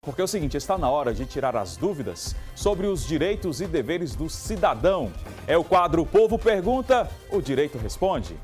Porque é o seguinte, está na hora de tirar as dúvidas sobre os direitos e deveres do cidadão. É o quadro O Povo Pergunta, o Direito Responde.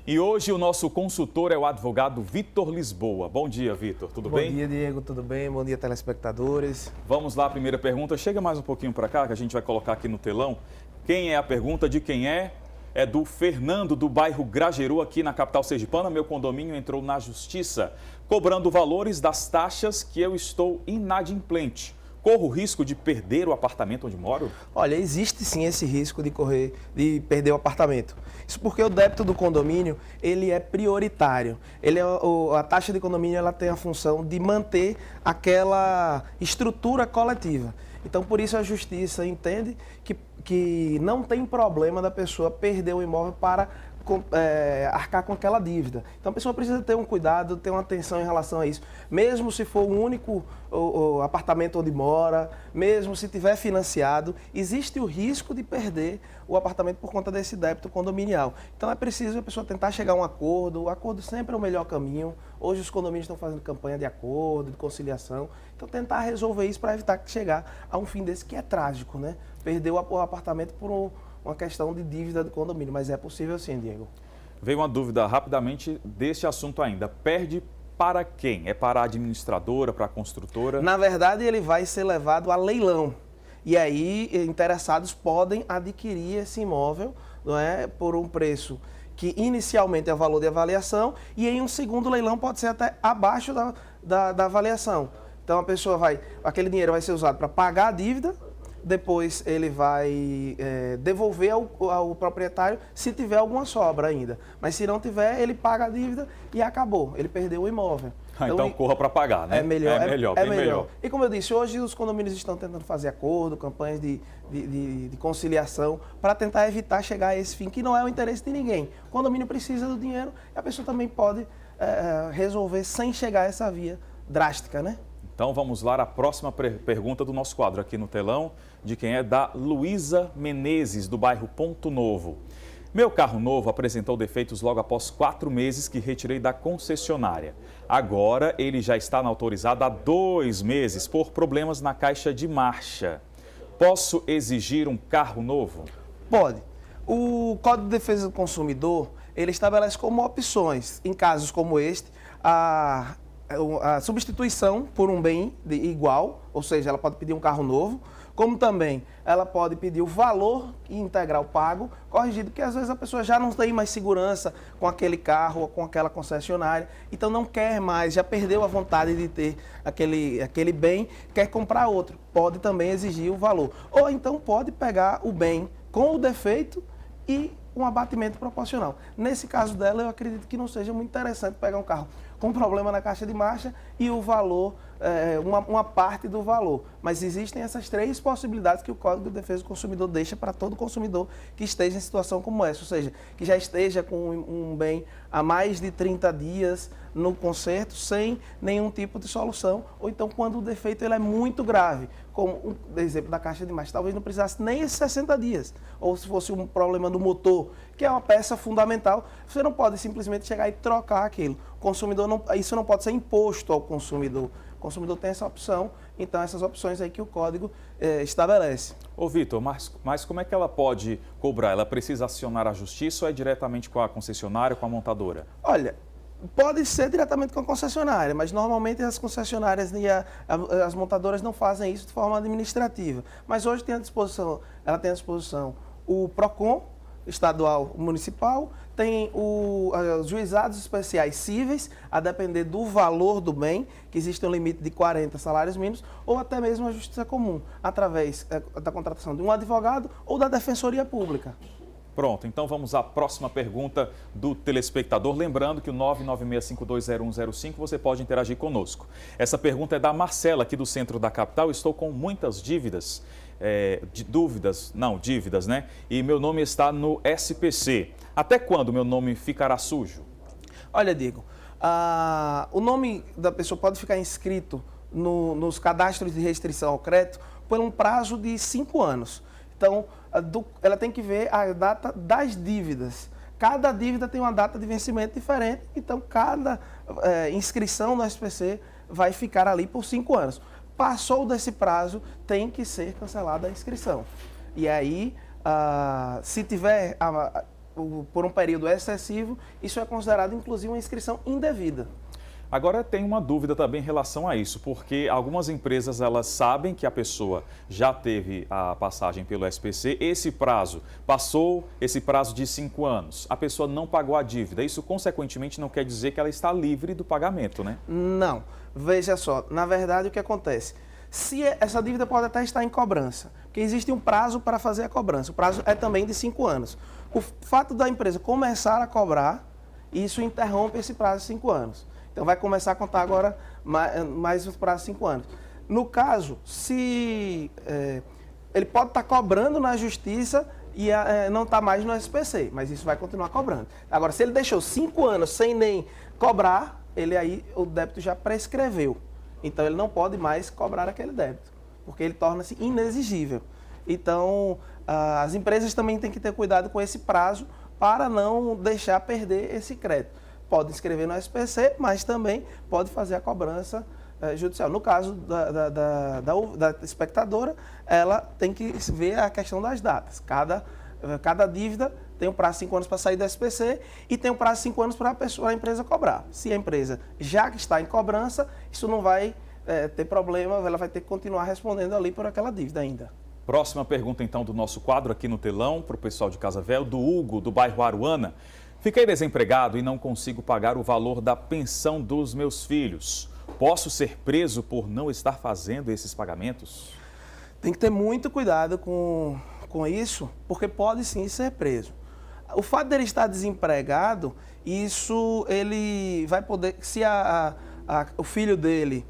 E hoje o nosso consultor é o advogado Vitor Lisboa. Bom dia, Vitor. Tudo bem? Bom dia, Diego. Tudo bem? Bom dia, telespectadores. Vamos lá, a primeira pergunta. Chega mais um pouquinho para cá, que a gente vai colocar aqui no telão. Quem é a pergunta? De quem é? É do Fernando, do bairro Grajeru, aqui na capital sergipana. Meu condomínio entrou na justiça, cobrando valores das taxas que eu estou inadimplente. Corro o risco de perder o apartamento onde moro? Olha, existe sim esse risco de perder o apartamento. Isso porque o débito do condomínio, ele é prioritário. A taxa de condomínio, ela tem a função de manter aquela estrutura coletiva. Então, por isso a justiça entende que não tem problema da pessoa perder o imóvel para arcar com aquela dívida. Então a pessoa precisa ter um cuidado, ter uma atenção em relação a isso. Mesmo se for o único o apartamento onde mora, mesmo se tiver financiado, existe o risco de perder o apartamento por conta desse débito condominial. Então é preciso a pessoa tentar chegar a um acordo. O acordo sempre é o melhor caminho. Hoje os condomínios estão fazendo campanha de acordo, de conciliação. Então tentar resolver isso para evitar que chegar a um fim desse que é trágico, né? Perder o apartamento por uma questão de dívida do condomínio, mas é possível sim, Diego. Veio uma dúvida rapidamente deste assunto ainda. Perde para quem? É para a administradora, para a construtora? Na verdade, ele vai ser levado a leilão. E aí, interessados podem adquirir esse imóvel, não é, por um preço que inicialmente é o valor de avaliação e em um segundo leilão pode ser até abaixo da avaliação. Então, aquele dinheiro vai ser usado para pagar a dívida. Depois ele vai devolver ao proprietário se tiver alguma sobra ainda. Mas se não tiver, ele paga a dívida e acabou. Ele perdeu o imóvel. Então corra para pagar, né? É melhor. É melhor. E como eu disse, hoje os condomínios estão tentando fazer acordo, campanhas de conciliação para tentar evitar chegar a esse fim, que não é o interesse de ninguém. O condomínio precisa do dinheiro e a pessoa também pode resolver sem chegar a essa via drástica, né? Então vamos lá, a próxima pergunta do nosso quadro aqui no telão, de quem é da Luísa Menezes, do bairro Ponto Novo. Meu carro novo apresentou defeitos logo após 4 meses que retirei da concessionária. Agora ele já está autorizado há 2 meses por problemas na caixa de marcha. Posso exigir um carro novo? Pode. O Código de Defesa do Consumidor, ele estabelece como opções, em casos como este, a substituição por um bem igual, ou seja, ela pode pedir um carro novo, como também ela pode pedir o valor integral pago, corrigido, porque às vezes a pessoa já não tem mais segurança com aquele carro ou com aquela concessionária, então não quer mais, já perdeu a vontade de ter aquele bem, quer comprar outro, pode também exigir o valor. Ou então pode pegar o bem com o defeito e um abatimento proporcional. Nesse caso dela, eu acredito que não seja muito interessante pegar um carro com problema na caixa de marcha e o valor, uma parte do valor. Mas existem essas 3 possibilidades que o Código de Defesa do Consumidor deixa para todo consumidor que esteja em situação como essa, ou seja, que já esteja com um bem há mais de 30 dias no conserto sem nenhum tipo de solução, ou então quando o defeito ele é muito grave, como o exemplo da caixa de marcha, talvez não precisasse nem esses 60 dias, ou se fosse um problema do motor, que é uma peça fundamental, você não pode simplesmente chegar e trocar aquilo. O consumidor isso não pode ser imposto ao consumidor. O consumidor tem essa opção, então essas opções aí que o código estabelece. Ô Vitor, mas como é que ela pode cobrar? Ela precisa acionar a justiça ou é diretamente com a concessionária, com a montadora? Olha, pode ser diretamente com a concessionária, mas normalmente as concessionárias e as montadoras não fazem isso de forma administrativa. Mas hoje ela tem à disposição o PROCON, estadual, municipal, tem os juizados especiais cíveis, a depender do valor do bem, que existe um limite de 40 salários mínimos, ou até mesmo a justiça comum, através da contratação de um advogado ou da defensoria pública. Pronto, então vamos à próxima pergunta do telespectador. Lembrando que o 996520105 você pode interagir conosco. Essa pergunta é da Marcela, aqui do centro da capital. Estou com muitas dívidas, dívidas, né? E meu nome está no SPC. Até quando meu nome ficará sujo? Olha, Diego, o nome da pessoa pode ficar inscrito nos cadastros de restrição ao crédito por um prazo de 5 anos. Então, ela tem que ver a data das dívidas. cada dívida tem uma data de vencimento diferente, então cada inscrição no SPC vai ficar ali por 5 anos. Passou desse prazo, tem que ser cancelada a inscrição. E aí, se tiver por um período excessivo, isso é considerado inclusive uma inscrição indevida. Agora tem uma dúvida também em relação a isso, porque algumas empresas elas sabem que a pessoa já teve a passagem pelo SPC, esse prazo passou, esse prazo de 5 anos, a pessoa não pagou a dívida, isso consequentemente não quer dizer que ela está livre do pagamento, né? Não, veja só, na verdade o que acontece? Se essa dívida pode até estar em cobrança, porque existe um prazo para fazer a cobrança, o prazo é também de 5 anos. O fato da empresa começar a cobrar, isso interrompe esse prazo de 5 anos. Então, vai começar a contar agora mais os prazos de 5 anos. No caso, se ele pode estar cobrando na justiça e não está mais no SPC, mas isso vai continuar cobrando. Agora, se ele deixou 5 anos sem nem cobrar, o débito já prescreveu. Então, ele não pode mais cobrar aquele débito, porque ele torna-se inexigível. Então, as empresas também têm que ter cuidado com esse prazo para não deixar perder esse crédito. Pode inscrever no SPC, mas também pode fazer a cobrança judicial. No caso da espectadora, ela tem que ver a questão das datas. Cada dívida tem um prazo de 5 anos para sair do SPC e tem um prazo de 5 anos para a empresa cobrar. Se a empresa já está em cobrança, isso não vai ter problema, ela vai ter que continuar respondendo ali por aquela dívida ainda. Próxima pergunta então do nosso quadro aqui no telão, para o pessoal de Casa Velha, do Hugo, do bairro Aruana. Fiquei desempregado e não consigo pagar o valor da pensão dos meus filhos. Posso ser preso por não estar fazendo esses pagamentos? Tem que ter muito cuidado com isso, porque pode sim ser preso. O fato dele estar desempregado, isso ele vai poder, se o filho dele,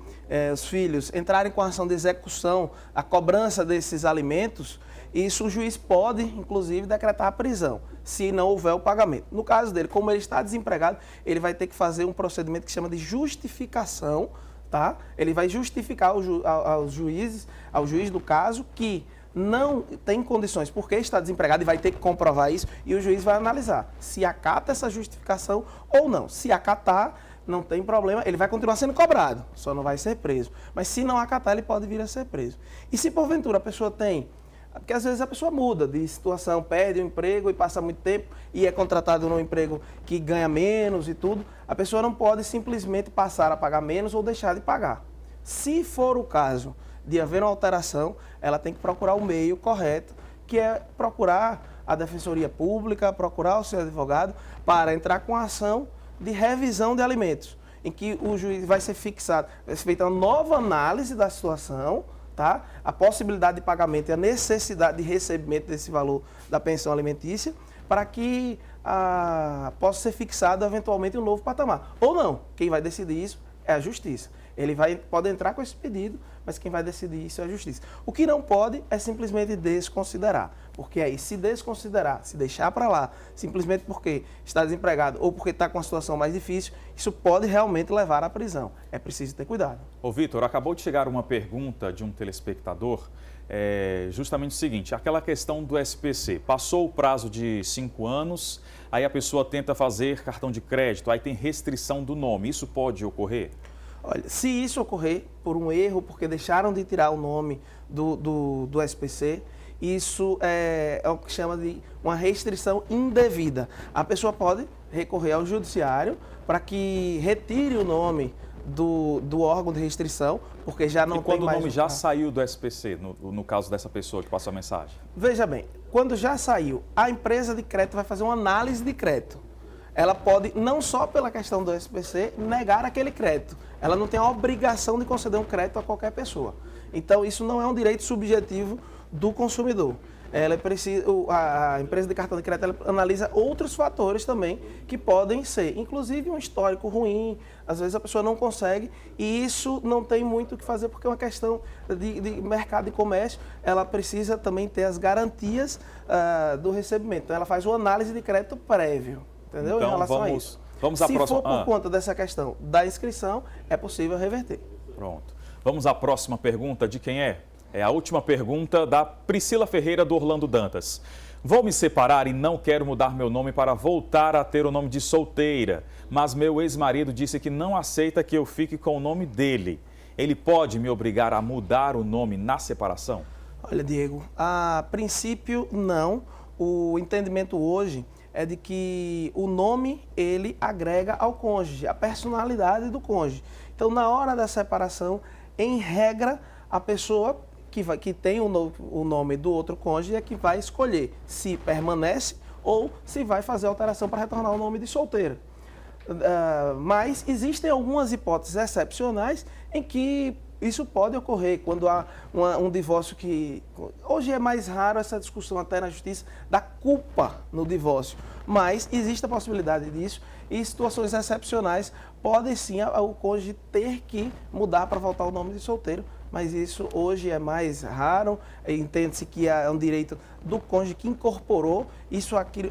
os filhos entrarem com a ação de execução, a cobrança desses alimentos, isso o juiz pode, inclusive, decretar a prisão, se não houver o pagamento. No caso dele, como ele está desempregado, ele vai ter que fazer um procedimento que chama de justificação, tá? Ele vai justificar ao juiz do caso, que não tem condições, porque está desempregado e vai ter que comprovar isso, e o juiz vai analisar se acata essa justificação ou não. Se acatar, não tem problema, ele vai continuar sendo cobrado, só não vai ser preso. Mas se não acatar, ele pode vir a ser preso. E se porventura a pessoa tem... Porque às vezes a pessoa muda de situação, perde o emprego e passa muito tempo e é contratado num emprego que ganha menos e tudo, a pessoa não pode simplesmente passar a pagar menos ou deixar de pagar. Se for o caso de haver uma alteração, ela tem que procurar o meio correto, que é procurar a Defensoria Pública, procurar o seu advogado para entrar com a ação de revisão de alimentos, em que o juiz vai ser fixado, vai ser feita uma nova análise da situação, tá? A possibilidade de pagamento e a necessidade de recebimento desse valor da pensão alimentícia, para que possa ser fixado eventualmente um novo patamar. Ou não, quem vai decidir isso é a Justiça. Ele pode entrar com esse pedido, mas quem vai decidir isso é a Justiça. O que não pode é simplesmente desconsiderar, porque aí se desconsiderar, se deixar para lá, simplesmente porque está desempregado ou porque está com uma situação mais difícil, isso pode realmente levar à prisão. É preciso ter cuidado. Ô Vitor, acabou de chegar uma pergunta de um telespectador, justamente o seguinte, aquela questão do SPC, passou o prazo de 5 anos, aí a pessoa tenta fazer cartão de crédito, aí tem restrição do nome, isso pode ocorrer? Olha, se isso ocorrer por um erro, porque deixaram de tirar o nome do SPC, isso é o que chama de uma restrição indevida. A pessoa pode recorrer ao judiciário para que retire o nome do órgão de restrição, porque já não tem mais... E quando o nome já saiu do SPC, no caso dessa pessoa que passou a mensagem? Veja bem, quando já saiu, a empresa de crédito vai fazer uma análise de crédito. Ela pode, não só pela questão do SPC, negar aquele crédito. Ela não tem a obrigação de conceder um crédito a qualquer pessoa. Então, isso não é um direito subjetivo do consumidor. A empresa de cartão de crédito ela analisa outros fatores também que podem ser, inclusive um histórico ruim, às vezes a pessoa não consegue e isso não tem muito o que fazer porque é uma questão de mercado e comércio, ela precisa também ter as garantias do recebimento. Então, ela faz uma análise de crédito prévio. Entendeu? Então, em relação a isso. Vamos à próxima. Se for por conta dessa questão da inscrição, é possível reverter. Pronto. Vamos à próxima pergunta. De quem é? É a última pergunta da Priscila Ferreira, do Orlando Dantas. Vou me separar e não quero mudar meu nome para voltar a ter o nome de solteira, mas meu ex-marido disse que não aceita que eu fique com o nome dele. Ele pode me obrigar a mudar o nome na separação? Olha, Diego, a princípio não. O entendimento hoje é de que o nome, ele agrega ao cônjuge, a personalidade do cônjuge. Então, na hora da separação, em regra, a pessoa que tem o nome do outro cônjuge é que vai escolher se permanece ou se vai fazer alteração para retornar o nome de solteira. Mas existem algumas hipóteses excepcionais em que isso pode ocorrer quando há um divórcio que... Hoje é mais raro essa discussão até na justiça da culpa no divórcio, mas existe a possibilidade disso e situações excepcionais podem sim o cônjuge ter que mudar para voltar o nome de solteiro, mas isso hoje é mais raro, entende-se que é um direito do cônjuge que incorporou,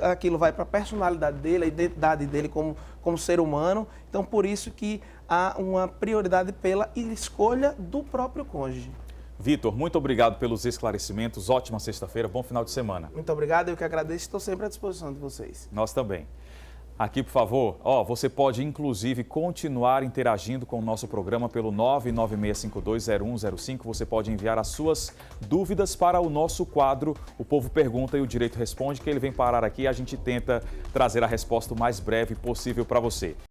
aquilo vai para a personalidade dele, a identidade dele como ser humano, então por isso que há uma prioridade pela escolha do próprio cônjuge. Vitor, muito obrigado pelos esclarecimentos, ótima sexta-feira, bom final de semana. Muito obrigado, eu que agradeço, estou sempre à disposição de vocês. Nós também. Aqui, por favor, você pode inclusive continuar interagindo com o nosso programa pelo 996520105. Você pode enviar as suas dúvidas para o nosso quadro O Povo Pergunta e o Direito Responde, que ele vem parar aqui e a gente tenta trazer a resposta o mais breve possível para você.